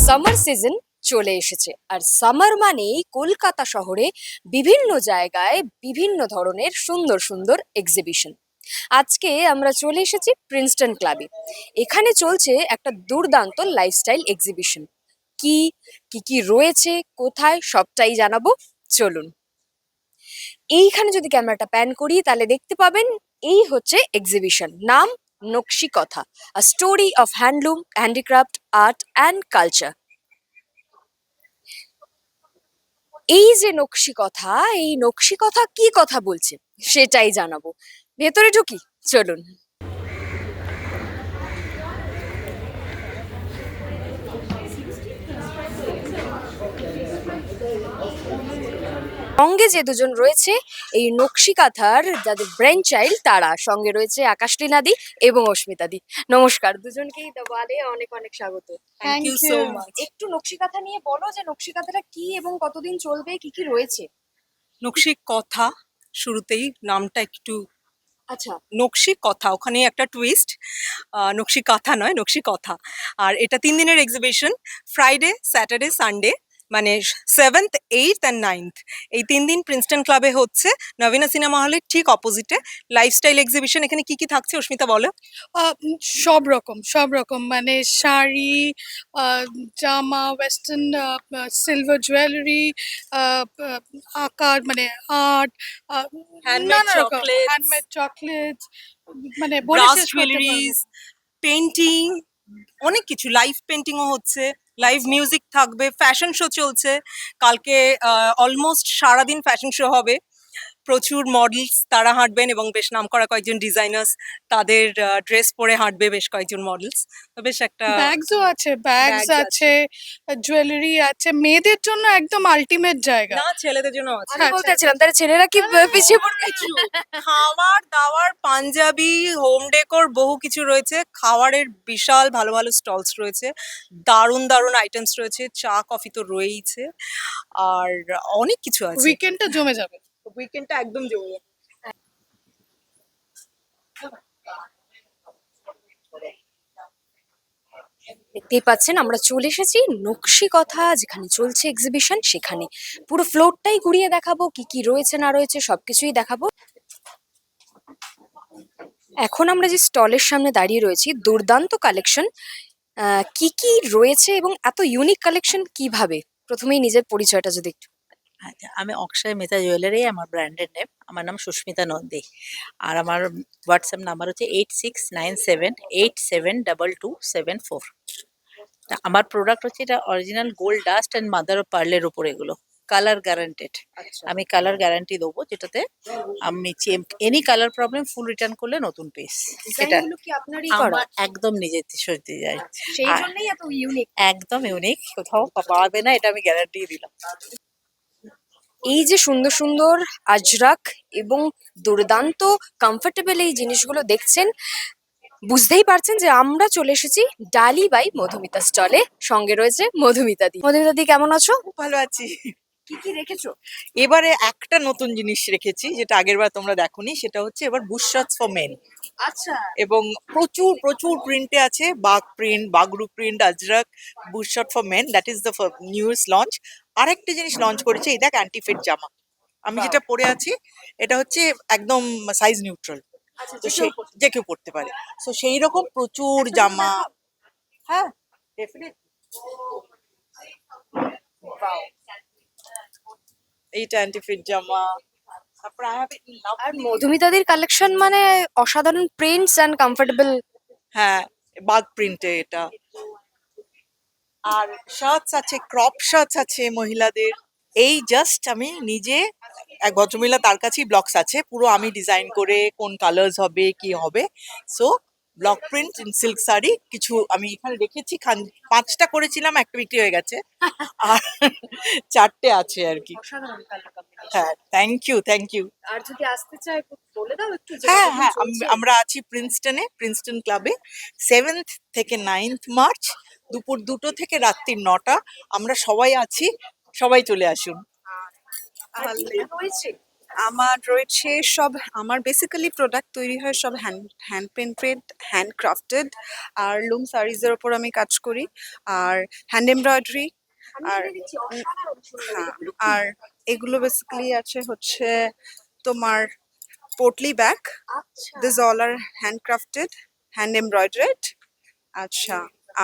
Summer season চলে এসেছে আর summer মানেই কলকাতা শহরে বিভিন্ন জায়গায় বিভিন্ন ধরনের সুন্দর সুন্দর এক্সিবিশন। আজকে আমরা চলে এসেছি প্রিন্সটন ক্লাবে। এখানে চলছে একটা দুর্দান্ত লাইফস্টাইল এক্সিবিশন। কি কি কি রয়েছে, কোথায়, সবটাই জানাবো। চলুন, এইখানে যদি ক্যামেরাটা প্যান করি তাহলে দেখতে পাবেন এই হচ্ছে এক্সিবিশন, নাম নকশি কথা, a story of handloom, handicraft, art and culture. এই যে নকশি কথা, এই নকশি কথা কি কথা বলছে সেটাই জানাবো। ভেতরে ঢুকি, চলুন। সঙ্গে যে দুজন রয়েছে এই নকশি কাঁথার যাদের ব্রেন চাইল্ড, তারা সঙ্গে রয়েছে আকাশলী নাদি এবং অস্মিতাদি। নমস্কার দুজনকেই দেওয়ালে অনেক অনেক স্বাগত। Thank you so much. একটু নকশি কাঁথা নিয়ে বলো যে নকশি কাঁথাটা কি এবং কতদিন চলবে, কি কি রয়েছে। নকশি কথা, শুরুতেই নামটা একটু আচ্ছা, নকশি কথা, ওখানে একটা টুইস্ট। নকশি কাঁথা নয়, নকশি কথা। আর এটা 3 দিনের এক্সিবিশন, ফ্রাইডে, স্যাটারডে, সানডে, মানে 7th, 8th অ্যান্ড 9th। এই 3 দিন প্রিন্সটন ক্লাবে হচ্ছে, নবীনা সিনেমা হলের ঠিক অপোজিটে। Lifestyle exhibition. এখানে কি কি থাকছে অস্মিতা বলো? সব রকম মানে শাড়ি, জামা, ওয়েস্টার্ন, সিলভার জুয়েলারি, আকার মানে আর্ট, Handmade নানা রকম chocolates, হ্যান্ডমেড চকলেটস, মানে বলে ব্রাস শেষ করতে পারবো জুয়েলারিজ, না। পেন্টিং, অনেক কিছু। লাইভ পেন্টিংও হচ্ছে, লাইভ মিউজিক থাকবে, ফ্যাশন শো চলছে। কালকে অলমোস্ট সারাদিন ফ্যাশন শো হবে। প্রচুর মডেলস তারা হাঁটবেন এবং বেশ নামকরা কয়েকজন ডিজাইনার্স তাদের ড্রেস পরে হাঁটবে বেশ কয়েকজন মডেলস। তো বেশ একটা ব্যাগসও আছে, ব্যাগস bags আছে, জুয়েলারি আছে, মেয়েদের জন্য একদম আল্টিমেট জায়গা। না, ছেলেদের জন্য আছে। আমি বলতে চাচ্ছিলাম তাহলে ছেলেরা কি পিছিয়ে পড়বে? কিছু খাবার দাবার, পাঞ্জাবি, হোম ডেকোর, বহু কিছু রয়েছে। খাবারের বিশাল ভালো ভালো স্টলস রয়েছে, দারুণ দারুণ আইটেমস রয়েছে, চা কফি তো রয়েইছে, আর অনেক কিছু আছে। উইকেন্ডটা জমে যাবে। উইকেন্ডটা একদম জমে যাবে। দেখতেই পাচ্ছেন আমরা চলে এসেছি নকশি কথা যেখানে চলছে এক্সিবিশন, সেখানে পুরো ফ্লোরটাই ঘুরিয়ে দেখাবো, কি কি রয়েছে না রয়েছে সবকিছুই দেখাবো। এখন আমরা যে স্টলের সামনে দাঁড়িয়ে রয়েছি, দুর্দান্ত কালেকশন। কি কি রয়েছে এবং এত ইউনিক কালেকশন কিভাবে, প্রথমেই নিজের পরিচয়টা যদি একটু। আচ্ছা, আমি অক্ষয় মেতা জুয়েলারি আমার ব্র্যান্ডের নেম। আমার নাম সুস্মিতা নন্দী। আর আমার হোয়াটসঅ্যাপ নাম্বার হচ্ছে 8697872274। আমার প্রোডাক্ট হচ্ছে এটা original gold dust and mother of পার্লের উপর, এগুলো কালার গ্যারান্টেড। আমি কালার গ্যারান্টি দেবো, যেটাতে আমি any colour problem full return করলে নতুন পিস। এটা ডিজাইনগুলো কি আপনারই করা? আমার একদম নিজের সত্যি যায়, সেই জন্যই এত ইউনিক। একদম ইউনিক, কোথাও পাবে না, এটা আমি গ্যারান্টি দিলাম। এই যে সুন্দর সুন্দর আজরাক এবং দুর্দান্ত কমফোর্টেবল এই জিনিসগুলো দেখছেন, বুঝতেই পারছেন যে আমরা চলে এসেছি ডালি বাই মধুমিতা স্টলে। সঙ্গে রয়েছে মধুমিতা দি। মধুমিতা দি, কেমন আছো? খুব ভালো আছি। কি কি রেখেছো? এবারে একটা নতুন জিনিস রেখেছি, যেটা আগেরবার তোমরা দেখোনি, সেটা হচ্ছে এবার বুশশার্টস ফর মেন। আচ্ছা, এবং প্রচুর প্রচুর প্রিন্টে আছে, Bagh print, Bagru print, Ajrak, bush shirt for men, that is the newest launch. আরেকটা জিনিস লঞ্চ করেছে, এই দেখ, অ্যান্টি ফিট জামা। আমি Wow. যেটা পরে আছি, এটা হচ্ছে একদম সাইজ নিউট্রাল, আচ্ছা, তো সেই যে কেউ পড়তে পারে। তো সেই রকম প্রচুর জামা। হ্যাঁ, ডেফিনেটলি। এইটা অ্যান্টি ফিট জামা। তারপর I have a আর lovely- মধুমিতাদির কালেকশন মানে অসাধারণ প্রিন্টস এন্ড কমফোর্টেবল। হ্যাঁ, বাগ প্রিন্টে এটা। আর শার্টস আছে, ক্রপ শার্টস আছে মহিলাদের। এই জাস্ট আমি নিজে, এক ভদ্রমহিলা, তার কাছেই ব্লকস আছে, পুরো আমি ডিজাইন করে কোন কালার্স হবে কি হবে। So block print in silk sari কিছু আমি এখানে রেখেছি। 5টা করেছিলাম, একটা বিক্রি হয়ে গেছে, আর 4টে আছে আর কি। অসাধারণ কালার কম্বিনেশন। হ্যাঁ, থ্যাংক ইউ, থ্যাংক ইউ। আর যদি আসতে চাই বলে দাও একটু যে হ্যাঁ কতদিন হ্যাঁ, চলছে? আমরা আছি প্রিন্সটনে, প্রিন্সটন ক্লাবে, 7th থেকে 9th মার্চ, দুপুর 2টো থেকে রাত্রি 9টা। আমরা সবাই আছি, সবাই চলে আসুন। আর কি কি রয়েছে? আমার রয়েছে সব, আমার বেসিক্যালি প্রোডাক্ট তৈরি হয় সব হ্যান্ড প্রিন্টেড, হ্যান্ড ক্রাফটেড, আর লুম সারিজের ওপর আমি কাজ করি, আর হ্যান্ড এমব্রয়ডারি। আর হ্যাঁ, আর এগুলো বেসিক্যালি আছে হচ্ছে তোমার potli bag. This all are handcrafted, hand embroidered. আচ্ছা,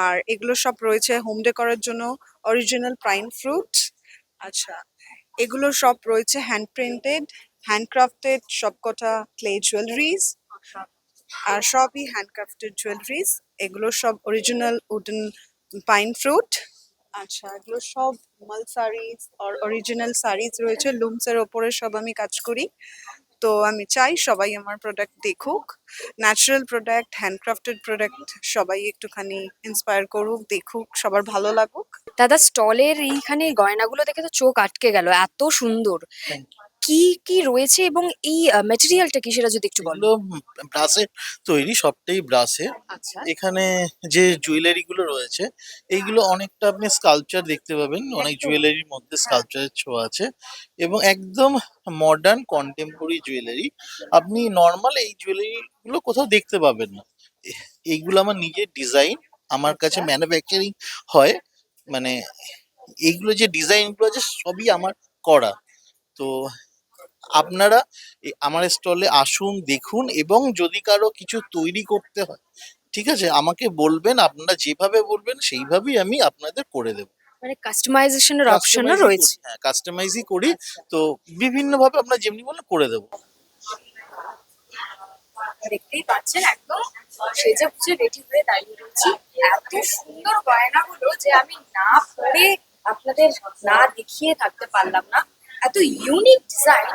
আর এগুলো সব রয়েছে হোম ডেকোরের জন্য অরিজিনাল পাইন ফ্রুট। আচ্ছা, এগুলো সব রয়েছে হ্যান্ড প্রিন্টেড, হ্যান্ডক্রাফটেড, সবকটা ক্লে জুয়েলারিজ, আর সবই হ্যান্ডক্রাফটেড জুয়েলারিজ। এগুলো সব অরিজিনাল উডেন পাইন ফ্রুট। আচ্ছা, এগুলো সব মাল সারিজ আর অরিজিনাল সারিজ রয়েছে, লুমসের ওপরে সব আমি কাজ করি। তো আমি চাই সবাই আমার প্রোডাক্ট দেখুক, ন্যাচারাল প্রোডাক্ট, হ্যান্ডক্রাফটেড প্রোডাক্ট, সবাই একটুখানি ইন্সপায়ার করুক, দেখুক, সবার ভালো লাগুক। দাদা স্টলের এইখানে গয়নাগুলো দেখে তো চোখ আটকে গেল, এত সুন্দর। কি কি রয়েছে এবং এই ম্যাটেরিয়ালটা কি সেটা যদি একটু বলো। এগুলো ব্রাসের তৈরি, সবটাই ব্রাসের। আচ্ছা, এখানে যে জুয়েলারি গুলো রয়েছে এইগুলো অনেকটা আপনি স্কাল্পচার দেখতে পাবেন, অনেক একদম। জুয়েলারির মধ্যে স্কাল্পচারের ছোঁয়া আছে এবং একদম মডার্ন কন্টেম্পোরারি জুয়েলারি। আপনি নর্মাল এই জুয়েলারি গুলো কোথাও দেখতে পাবেন না। এইগুলো আমার নিজের ডিজাইন, আমার কাছে আচ্ছা। ম্যানুফ্যাকচারিং হয়, মানে এইগুলো যে ডিজাইন গুলো আছে সবই আমার করা। তো আপনারা আমার স্টলে আসুন, দেখুন, এবং যদি কারো কিছু তৈরি করতে হয়, ঠিক আছে, আমাকে বলবেন, আপনারা যেভাবে বলবেন সেইভাবেই আমি আপনাদের করে দেবো। মানে কাস্টমাইজেশনের অপশনও কাস্টমাইজই রয়েছে। করি, হ্যাঁ কাস্টমাইজই করি। আচ্ছা। তো বিভিন্ন ভাবে আপনারা যেমনি বলেন করে দেবো। দেখতেই পাচ্ছেন একদম সেজে গুজে রেডি হয়ে দাঁড়িয়ে রয়েছি। এত সুন্দর গয়নাগুলো যে আমি না পরে আপনাদের না দেখিয়ে থাকতে পারলাম না। এত ইউনিক ডিজাইন,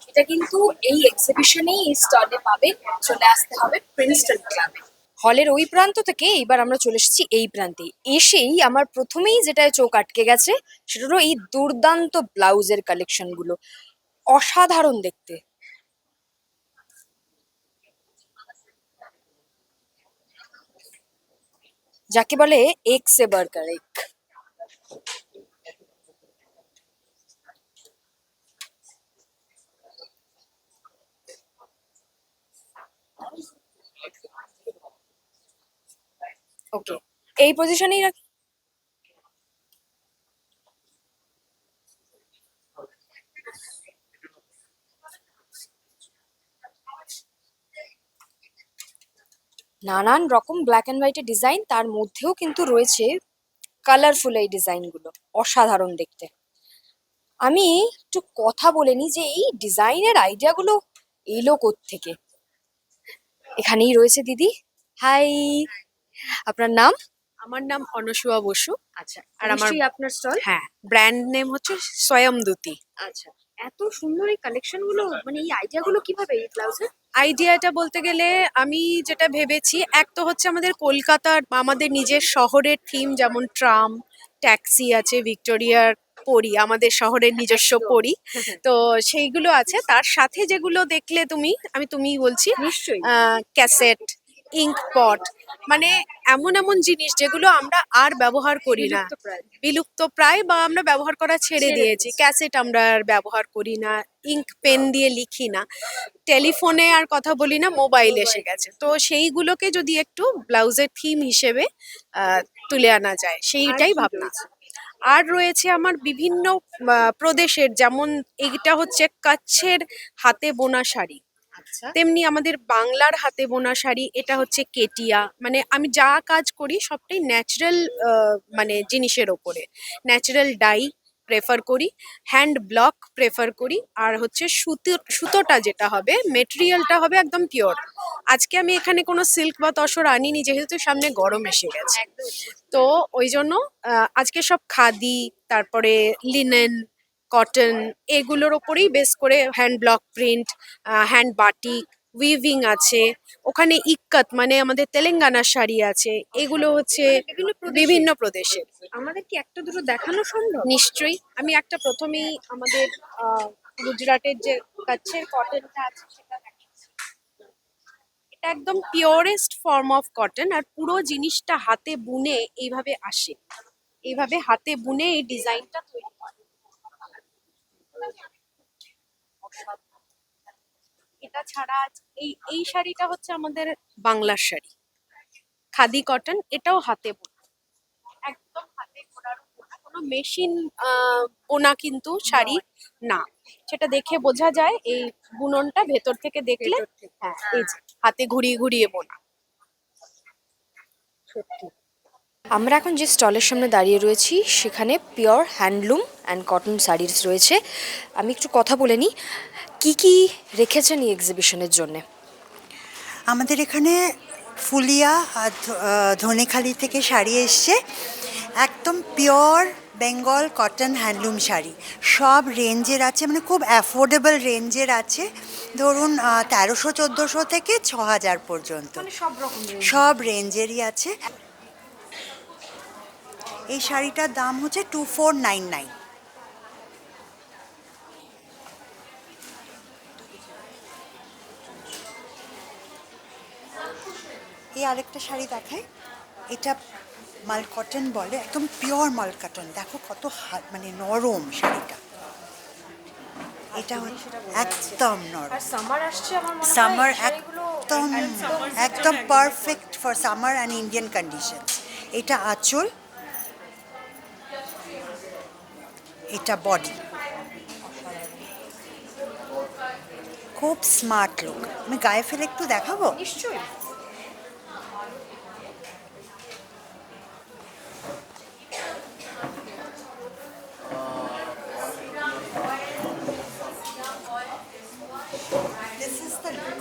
এটা কিন্তু এই এক্সিবিশনেই এই স্টলে পাবেন। চলে আসতে হবে প্রিন্সটন ক্লাবে। হলের ওই প্রান্ত থেকে এইবার আমরা চলে এসেছি এই প্রান্তে। এসেই আমার প্রথমেই যেটা চোখ আটকে গেছে সেটা হলো এই দুর্দান্ত ব্লাউজের কালেকশনগুলো, অসাধারণ দেখতে। যাকে বলে এক সে বাড়কর এক। ওকে, এই পজিশনেই রাখি। নানান রকম ব্ল্যাক অ্যান্ড হোয়াইটের ডিজাইন, তার মধ্যেও কিন্তু রয়েছে কালারফুল এই ডিজাইনগুলো, অসাধারণ দেখতে। আমি একটু কথা বলে নিই যে এই ডিজাইনের আইডিয়াগুলো এলো থেকে। এখানেই রয়েছে দিদি। হাই, আপনার নাম? আমার নাম অনসুয়া বসু। আচ্ছা, আর আর আমার- আপনার স্টল। হ্যাঁ, ব্র্যান্ড নেম হচ্ছে স্বয়ংদূতি। আচ্ছা, এত সুন্দর এই কালেকশনগুলো, মানে এই আইডিয়াগুলো কিভাবে এই ব্লাউজের? আইডিয়াটা বলতে গেলে আমি যেটা ভেবেছি, এক তো হচ্ছে আমাদের কলকাতার আমাদের নিজের শহরের থিম, যেমন ট্রাম, ট্যাক্সি আছে, ভিক্টোরিয়ার পরি, আমাদের শহরের নিজস্ব একদম। পরি। তো সেইগুলো আছে, তার সাথে যেগুলো দেখলে তুমি, আমি তুমিই বলছি, নিশ্চয়ই। ক্যাসেট, ইঙ্ক পট, মানে এমন এমন জিনিস যেগুলো আমরা আর ব্যবহার করি না, বিলুপ্তপ্রায়। বিলুপ্ত প্রায়, বা আমরা ব্যবহার করা ছেড়ে ছেড়ে দিয়েছি। দিয়েছি। ক্যাসেট আমরা আর ব্যবহার করি না, ইঙ্ক পেন দিয়ে লিখি না, টেলিফোনে আর কথা বলি না, মোবাইল এসে গেছে। তো সেইগুলোকে যদি একটু ব্লাউজের থিম হিসেবে তুলে আনা যায়, সেইটাই আর কি ভাবনা। রয়েছে? আর রয়েছে আমার বিভিন্ন প্রদেশের, যেমন এইটা হচ্ছে কচ্ছের হাতে বোনা শাড়ি, আচ্ছা, তেমনি আমাদের বাংলার হাতে বোনা শাড়ি, এটা হচ্ছে কেটিয়া। মানে আমি যা কাজ করি সবটাই ন্যাচারাল, মানে জিনিসের ওপরে। ন্যাচারাল ডাই প্রেফার করি, হ্যান্ড ব্লক প্রেফার করি, আর হচ্ছে সুতোটা যেটা হবে, মেটেরিয়ালটা হবে একদম পিওর। আজকে আমি এখানে কোনো সিল্ক বা তসর আনিনি, যেহেতু সামনে গরম এসে গেছে। তো ওই জন্য আজকে সব খাদি, তারপরে লিনেন, কটন, এগুলোর ওপরেই বেস করে hand block print, hand batik, weaving আছে, ওখানে ইক্কত মানে আমাদের তেলেঙ্গানার শাড়ি আছে। এগুলো হচ্ছে বিভিন্ন প্রদেশের। আমাদের কি একটা দুটো দেখানো সম্ভব? নিশ্চয়ই, আমি একটা প্রথমেই আমাদের গুজরাটের যে কচ্ছের কটনটা আছে সেটা দেখাচ্ছি। এটা একদম পিওরেস্ট ফর্ম অফ কটন, আর পুরো জিনিসটা হাতে বুনে এইভাবে আসে, এইভাবে হাতে বুনে এই ডিজাইনটা তৈরি হয়। এটা ছাড়া এই শাড়িটা হচ্ছে আমাদের বাংলার শাড়ি, খাদি কটন, এটাও হাতে বোনা, একদম হাতে বোনার বোনা, কোনো মেশিন বোনা কিন্তু শাড়ি না, সেটা দেখে বোঝা যায় এই বুননটা ভেতর থেকে দেখলে। হ্যাঁ, এই যে হাতে ঘুরিয়ে ঘুরিয়ে বোনা। আমরা এখন যে স্টলের সামনে দাঁড়িয়ে রয়েছি সেখানে pure handloom and cotton saris রয়েছে। আমি একটু কথা বলে নিই, কী কী রেখেছেন এই এক্সিবিশনের জন্যে? আমাদের এখানে ফুলিয়া আর ধনেখালি থেকে শাড়ি এসছে, একদম pure Bengal cotton handloom sari, সব রেঞ্জের আছে, মানে খুব অ্যাফোর্ডেবল রেঞ্জের আছে, ধরুন 1300-1400 থেকে 6000 পর্যন্ত, সব রকম সব রেঞ্জেরই আছে। এই শাড়িটার দাম হচ্ছে 2499। এই আরেকটা শাড়ি দেখায়, এটা মাল কটন বলে, একদম পিওর মাল কটন, দেখো কত মানে নরম শাড়িটা, এটা হচ্ছে একদম নরম। সামার আসছে, আমার মনে হয় সামার এই শাড়িগুলো একদম একদম perfect for summer and Indian condition. এটা আঁচল, এটা বডি, খুব স্মার্ট লুক। আমি গায়ে ফেলে একটু দেখাবো? নিশ্চয়ই। This is the look.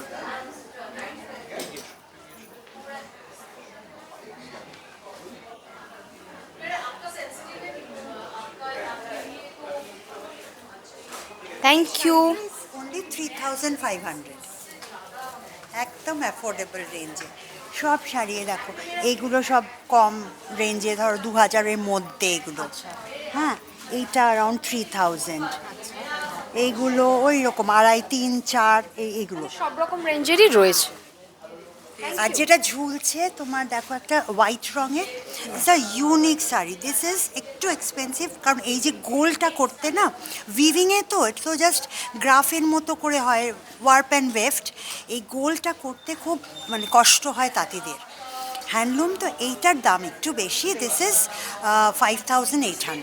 Thank you. Only 3500, একদম অ্যাফোর্ডেবল রেঞ্জে সব শাড়ি। দেখো এইগুলো সব কম রেঞ্জে, ধরো 2000-এর মধ্যে এগুলো। হ্যাঁ, এইটা অ্যারাউন্ড 3000, এইগুলো ওই রকম 2.5, 3, 4 এইগুলো। সব রকম রেঞ্জেরই রয়েছে। আর যেটা ঝুলছে তোমার, দেখো একটা হোয়াইট রঙের, it's a unique sari. This is একটু এক্সপেন্সিভ, কারণ এই যে গোলটা করতে না, উইভিংয়ে তো এটা তো জাস্ট গ্রাফের মতো করে হয়, ওয়ার্প অ্যান্ড ওয়েফট, এই গোলটা করতে খুব মানে কষ্ট হয় তাঁতিদের। হ্যান্ডলুম তো এইটার দাম একটু বেশি, দিস ইজ 5800।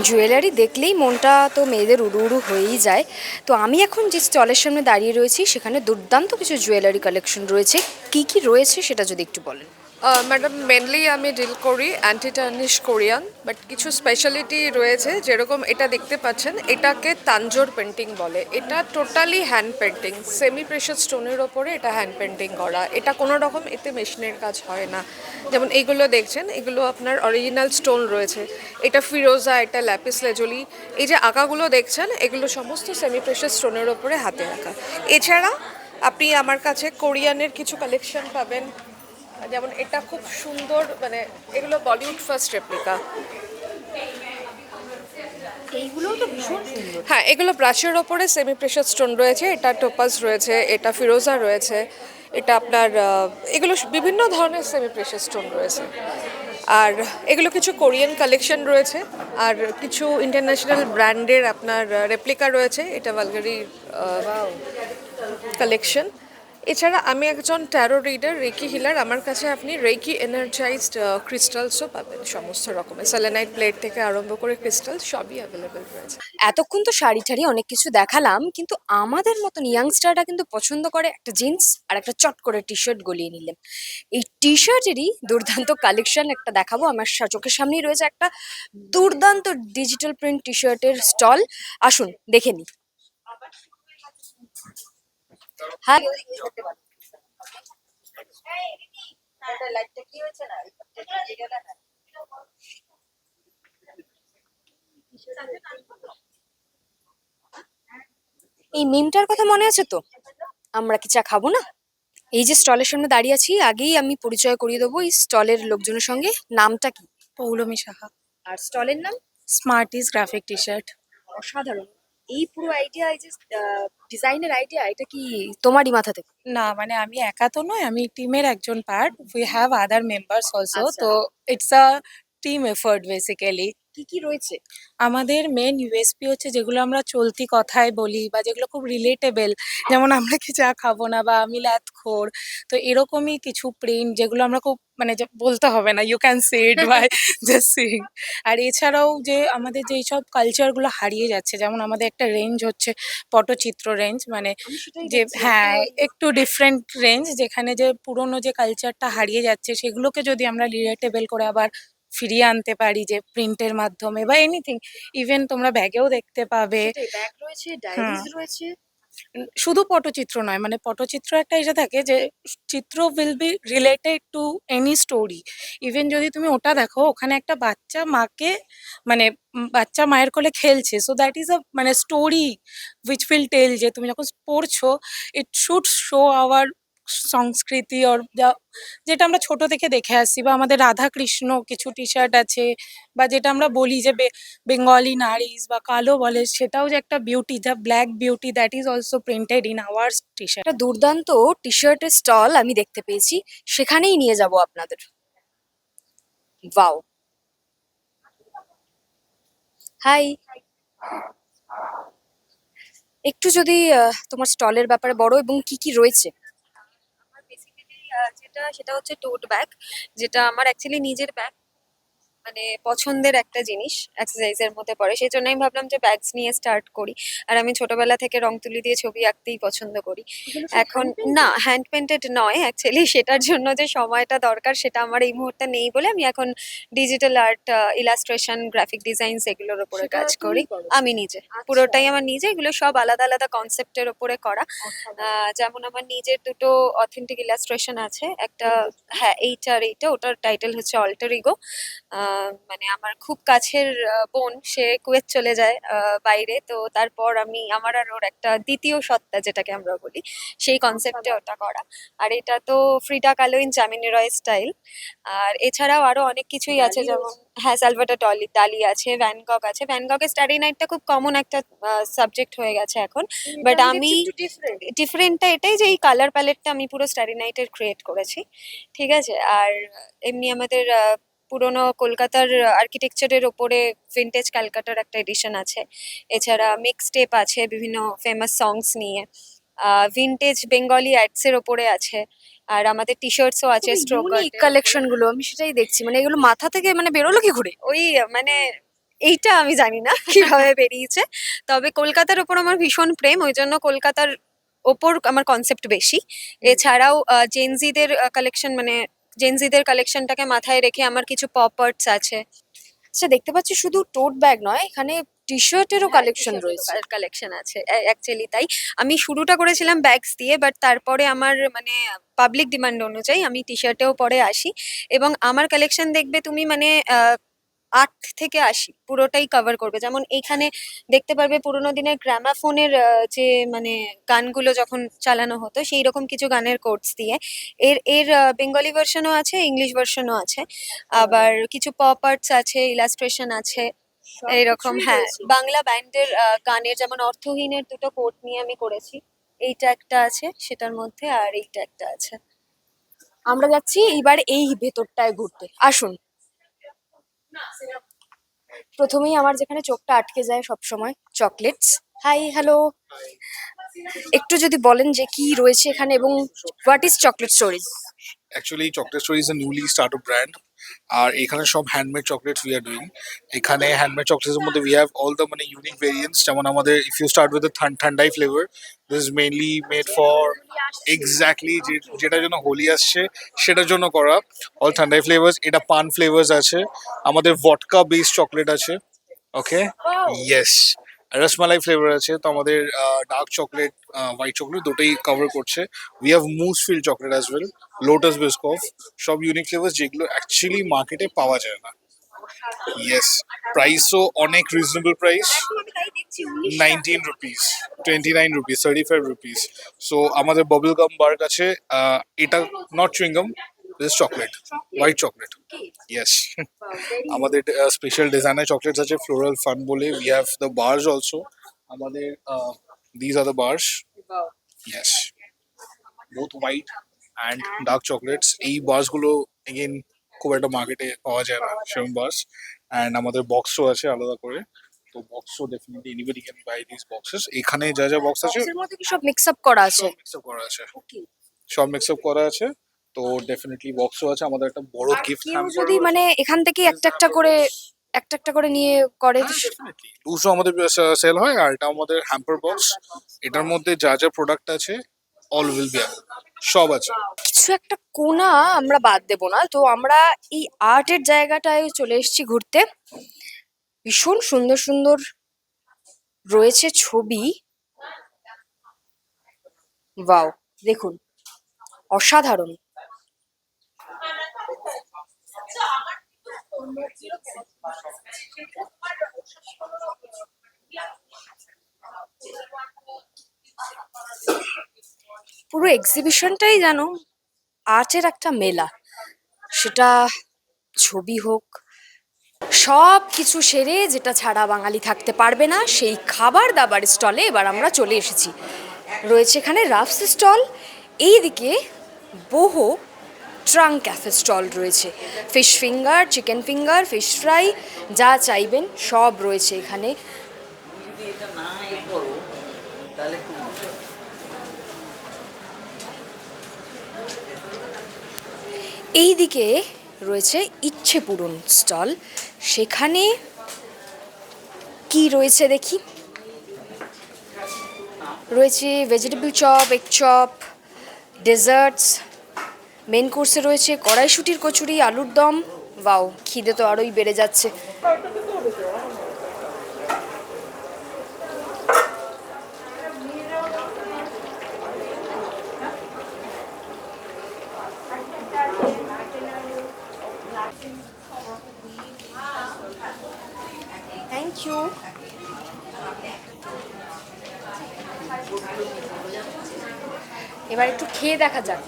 জুয়েলারি দেখলেই মনটা তো মেয়েদের উড়ু উড়ু হয়েই যায়। তো আমি এখন যে স্টলের সামনে দাঁড়িয়ে রয়েছি সেখানে দুর্দান্ত কিছু জুয়েলারি কালেকশন রয়েছে। কি কি রয়েছে সেটা যদি একটু বলেন। ম্যাডাম, মেনলি আমি ডিল করি অ্যান্টি টার্নিশ কোরিয়ান, বাট কিছু স্পেশালিটি রয়েছে, যেরকম এটা দেখতে পাচ্ছেন, এটাকে তাঞ্জোর পেন্টিং বলে। এটা totally hand painting, semi pressure স্টোনের ওপরে এটা হ্যান্ড পেন্টিং করা। এটা কোনো রকম এতে মেশিনের কাজ হয় না। যেমন এইগুলো দেখছেন, এগুলো আপনার অরিজিনাল স্টোন রয়েছে, এটা ফিরোজা, এটা ল্যাপিস লেজুলি। এই যে আঁকাগুলো দেখছেন, এগুলো সমস্ত সেমি প্রেশার স্টোনের ওপরে হাতে আঁকা। এছাড়া আপনি আমার কাছে কোরিয়ানের কিছু কালেকশন পাবেন, যেমন এটা খুব সুন্দর, মানে এগুলো বলিউড ফার্স্ট রেপ্লিকা। এইগুলোও তো ভীষণ সুন্দর। হ্যাঁ, এগুলো ব্রাশের ওপরে সেমি প্রেশার স্টোন রয়েছে, এটা টোপাজ রয়েছে, এটা ফিরোজা রয়েছে, এটা আপনার এগুলো বিভিন্ন ধরনের সেমি প্রেশার স্টোন রয়েছে। আর এগুলো কিছু কোরিয়ান কালেকশন রয়েছে, আর কিছু ইন্টারন্যাশনাল ব্র্যান্ডের আপনার রেপ্লিকা রয়েছে, এটা ভালগারি কালেকশন। এছাড়া আমি একজন ট্যারো রিডার, রেকি হিলার। আমার কাছে আপনি রেকি এনার্জাইজড ক্রিস্টালসও পাবেন, সমস্ত রকমের সেলেনাইট প্লেট থেকে আরম্ভ করে ক্রিস্টাল সবই অ্যাভেলেবেল রয়েছে। এতক্ষণ তো শাড়ি ঠাড়ি অনেক কিছু দেখালাম, কিন্তু আমাদের মতন ইয়াংস্টাররা কিন্তু পছন্দ করে একটা জিন্স আর একটা চট করে টি শার্ট গলিয়ে নিলেন। এই টি শার্টেরই দুর্দান্ত কালেকশন একটা দেখাবো। আমার চোখের সামনেই রয়েছে একটা দুর্দান্ত ডিজিটাল প্রিন্ট টি শার্টের স্টল। আসুন দেখে নিই। হ্যাঁ, এই মিমটার কথা মনে আছে তো? আমরা কি চা খাবো না? এই যে স্টলের সামনে দাঁড়িয়ে আছি, আগেই আমি পরিচয় করিয়ে দেবো এই স্টলের লোকজনের সঙ্গে। নামটা কি? পৌলমী সাহা। আর স্টলের নাম? স্মার্টিস গ্রাফিক টি শার্ট। অসাধারণ। এই পুরো আইডিয়া, এই যে ডিজাইনের আইডিয়া, এটা কি তোমারই মাথা থেকে? না, মানে আমি একা তো নয়, আমি টিমের একজন part. We have other members also. আচ্ছা। তো it's a team effort basically. কি কি রয়েছে? আমাদের মেন ইউএসপি হচ্ছে যেগুলো আমরা চলতি কথায় বলি বা যেগুলো খুব রিলেটেবল, যেমন আমরা কি চা খাবো না বা আমি ল্যাথখোর, তো এরকমই কিছু প্রিন্ট যেগুলো আমরা খুব মানে যে বলতে হবে না, you can say it by just seeing. আর এছাড়াও যে আমাদের যে এইসব কালচারগুলো হারিয়ে যাচ্ছে, যেমন আমাদের একটা রেঞ্জ হচ্ছে পটচিত্র রেঞ্জ, মানে আমি সেটাই যে দেখছি, হ্যাঁ একটু একটু ডিফারেন্ট রেঞ্জ, যেখানে যে পুরোনো যে কালচারটা হারিয়ে যাচ্ছে সেগুলোকে যদি আমরা রিলেটেবল করে আবার ফিরিয়ে আনতে পারি যে প্রিন্টের মাধ্যমে বা এনিথিং, ইভেন তোমরা ব্যাগেও দেখতে পাবে। সেটাই, ব্যাগ রয়েছে, হুম। ডায়েরিজ রয়েছে। শুধু পটচিত্র নয়, মানে পটচিত্র একটা এসে থাকে যে চিত্র will be related to any story. Even যদি তুমি ওটা দেখো, ওখানে একটা বাচ্চা মাকে মানে বাচ্চা মায়ের কোলে খেলছে, সো দ্যাট ইজ আ মানে স্টোরি উইচ উইল টেল যে তুমি যখন পড়ছো ইট শুড শো আওয়ার সংস্কৃতি ওর যেটা আমরা ছোট থেকে দেখে আসছি, বা আমাদের রাধা কৃষ্ণ কিছু টি শার্ট আছে, বা যেটা আমরা বলি যে বেঙ্গলি নারীজ বা কালো বলে, সেটাও যে একটা বিউটি, যা black beauty, that is also printed in our T shirt. একটা দুর্দান্ত টি শার্টের স্টল আমি দেখতে পেয়েছি, সেখানেই নিয়ে যাব আপনাদের। Wow, hi. একটু যদি তোমার স্টলের ব্যাপারে বড় এবং কি কি রয়েছে। আমার বেসিক্যালি যেটা সেটা হচ্ছে টোট ব্যাগ, যেটা আমার অ্যাকচুয়ালি নিজের ব্যাগ, মানে পছন্দের একটা জিনিস, এক্সারসাইজের মধ্যে পড়ে, সেই জন্য আমি ভাবলাম যে ব্যাগস নিয়ে স্টার্ট করি। আর আমি ছোটবেলা থেকে রং তুলি দিয়ে ছবি আঁকতেই পছন্দ করি। এখন না, হ্যান্ড পেন্টেড নয় অ্যাকচুয়ালি, সেটার জন্য যে সময়টা দরকার সেটা আমার এই মুহূর্তে নেই বলে আমি এখন digital art, illustration, graphic design এগুলোর উপরে সেটা কাজ তুমিই করি। করো? আমি নিজে, আচ্ছা। পুরোটাই আমার নিজে, এগুলো সব আলাদা আলাদা কনসেপ্টের উপরে করা। যেমন আমার নিজের দুটো অথেন্টিক ইলাস্ট্রেশন আছে, একটা হ্যাঁ এইটা আর এইটা, ওটার টাইটেল হচ্ছে অল্টার ইগো। মানে আমার খুব কাছের বোন, সে কুয়েত চলে যায় বাইরে, তো তারপর আমি আমার আর ওর একটা দ্বিতীয় সত্তা যেটাকে আমরা বলি, সেই কনসেপ্টে ওটা করা। আর এটা তো ফ্রিডা কালো ইন চামিনী রয় স্টাইল। আর এছাড়াও আরো অনেক কিছুই আছে, যেমন হ্যাঁ সালভাডর ডালি আছে, ভ্যান গগ আছে। ভ্যান গগের স্টাডি নাইটটা খুব কমন একটা সাবজেক্ট হয়ে গেছে এখন, বাট আমি ডিফারেন্টটা এটাই যে এই কালার প্যালেটটা আমি পুরো স্টাডি নাইটের ক্রিয়েট করেছি, ঠিক আছে। আর এমনি আমাদের পুরোনো কলকাতার আর্কিটেকচারের ওপরে ভিন্টেজ ক্যালকাটার একটা এডিশন আছে। এছাড়া মিক্স টেপ আছে বিভিন্ন ফেমাস সংস নিয়ে, ভিন্টেজ বেঙ্গলি অ্যাডসের ওপরে আছে। আর আমাদের টি শার্টসও আছে স্ট্রোক কালেকশন গুলো আমি সেটাই দেখছি, মানে এগুলো মাথা থেকে মানে বেরোলো কি করে? ওই মানে এইটা আমি জানি না কিভাবে বেরিয়েছে, তবে কলকাতার ওপর আমার ভীষণ প্রেম, ওই জন্য কলকাতার ওপর আমার কনসেপ্ট বেশি। এছাড়াও জেনজিদের কালেকশন, মানে জেনজিদের কালেকশনটাকে মাথায় রেখে আমার কিছু পপ আর্টস আছে। আচ্ছা, দেখতে পাচ্ছি শুধু টোট ব্যাগ নয়, এখানে টি শার্টেরও কালেকশন রয়েছে। কালেকশন আছে অ্যাকচুয়ালি, তাই আমি শুরুটা করেছিলাম ব্যাগস দিয়ে, বাট তারপরে আমার মানে পাবলিক ডিমান্ড অনুযায়ী আমি টি শার্টেও পরে আসি। এবং আমার কালেকশন দেখবে তুমি মানে 8 থেকে 80 পুরোটাই কভার করবে। যেমন এইখানে দেখতে পারবে পুরোনো দিনের গ্রামাফোনের যে মানে গানগুলো যখন চালানো হতো, সেই রকম কিছু গানের কোডস দিয়ে। এর এর বেঙ্গলি ভার্সনও আছে, ইংলিশ ভার্সনও আছে। আবার কিছু পপ আর্টস আছে, ইলাস্ট্রেশন আছে এইরকম। হ্যাঁ, বাংলা ব্যান্ডের গানের, যেমন অর্থহীনের দুটো কোট নিয়ে আমি করেছি। এইটা একটা আছে সেটার মধ্যে, আর এইটা একটা আছে। আমরা যাচ্ছি এইবার এই ভেতরটায় ঘুরতে, আসুন। প্রথমেই আমার যেখানে চোখটা আটকে যায় সব সময়, চকলেটস। High, hello. একটু যদি বলেন যে কি রয়েছে এখানে এবং what is chocolate stories. Actually chocolate story is a newly start brand, আর এখানে সব handmade chocolates we are doing. এখানে হ্যান্ডমেড চকলেটসের মধ্যে উই হ্যাভ অল দ্য মানে ইউনিক ভেরিয়েন্টস, যেমন আমাদের if you start with thandai flavour, this is mainly made for exactly যেটার জন্য হোলি আসছে সেটার জন্য করা, অল ঠান্ডাই ফ্লেভার্স। এটা পান ফ্লেভার্স আছে, আমাদের ভডকা বেসড চকলেট আছে, ওকে ইয়েস। রসমালাই ফ্লেভার আছে, তো আমাদের ডার্ক চকলেট, হোয়াইট চকলেট দুটোই কভার করছে। We have mousse filled chocolate as well, lotus Biscoff, সব ইউনিক ফ্লেভার্স যেগুলো অ্যাকচুয়ালি মার্কেটে পাওয়া যায় না। ইয়েস, প্রাইসও অনেক reasonable price, 19 rupees, 29 rupees, 35 rupees. So আমাদের বাবল গাম বার্ক আছে, এটা not chewing gum, this chocolate, white chocolate, yes. আমাদের স্পেশাল ডিজাইনার চকলেটস আছে ফ্লোরাল ফান বলে, we have the bars also. আমাদের these are the bars, yes, both white and dark chocolates. এই বার্সগুলো again খুব একটা মার্কেটে পাওয়া যায় না সেরকম বাস। অ্যান্ড আমাদের বক্সও আছে আলাদা করে, তো বক্সও definitely anybody can buy this boxes. এখানে যা যা বক্স আছে বক্সের মধ্যে কি সব মিক্স আপ করা আছে? সব মিক্স আপ করা আছে, Okay. সব মিক্স আপ করা আছে। তো ডেফিনেটলি বক্সও আছে, আমাদের একটা বড় আর গিফট কেউ যদি মানে এখান থেকে একটা একটা করে নিয়ে করে ডেফিনেটলি 200 আমাদের সেল হয়, আর এটা আমাদের হ্যাম্পার বক্স। এটার মধ্যে যা যা প্রোডাক্ট আছে অল উইল বি সব আছে। কিছু একটা কোনা আমরা বাদ দেব না। তো আমরা এই আর্টের জায়গাটায় চলে এসেছি ঘুরতে। ভীষণ সুন্দর সুন্দর রয়েছে ছবি। ওয়াও, দেখুন, অসাধারণ। পুরো এক্সিবিশনটাই যেন আর্টের একটা মেলা, সেটা ছবি হোক, সব কিছু সেরে যেটা ছাড়া বাঙালি থাকতে পারবে না সেই খাবার দাবার স্টলে এবার আমরা চলে এসেছি। রয়েছে এখানে রাফস স্টল, এইদিকে বহু ট্রাঙ্ক ক্যাফে স্টল রয়েছে। Fish finger, chicken finger, fish fry, যা চাইবেন সব রয়েছে এখানে। এইদিকে রয়েছে ইচ্ছে পূরণ স্টল, সেখানে কি রয়েছে দেখি। রয়েছে vegetable chop, egg chop, desserts. Main কোর্সে রয়েছে কড়াইশুটির কচুরি, আলুর দম। ওয়াও, খিদে তো আরোই বেড়ে যাচ্ছে। Thank you. এবার একটু খেয়ে দেখা যাক।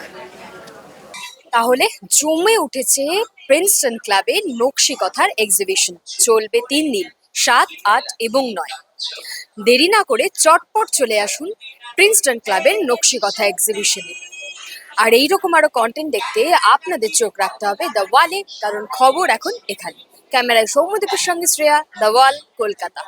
তাহলে জমে উঠেছে প্রিন্সটন ক্লাবের নকশি কথার এক্সিবিশন। চলবে 3 দিন, 7, 8 এবং 9। দেরি না করে চটপট চলে আসুন প্রিন্সটন ক্লাবের নকশি কথা এক্সিবিশনে। আর এইরকম আরো কন্টেন্ট দেখতে আপনাদের চোখ রাখতে হবে দ্য ওয়ালে, কারণ খবর এখন এখানে। ক্যামেরায় সৌম্যদীপের সঙ্গে শ্রেয়া, দ্য ওয়াল, কলকাতা।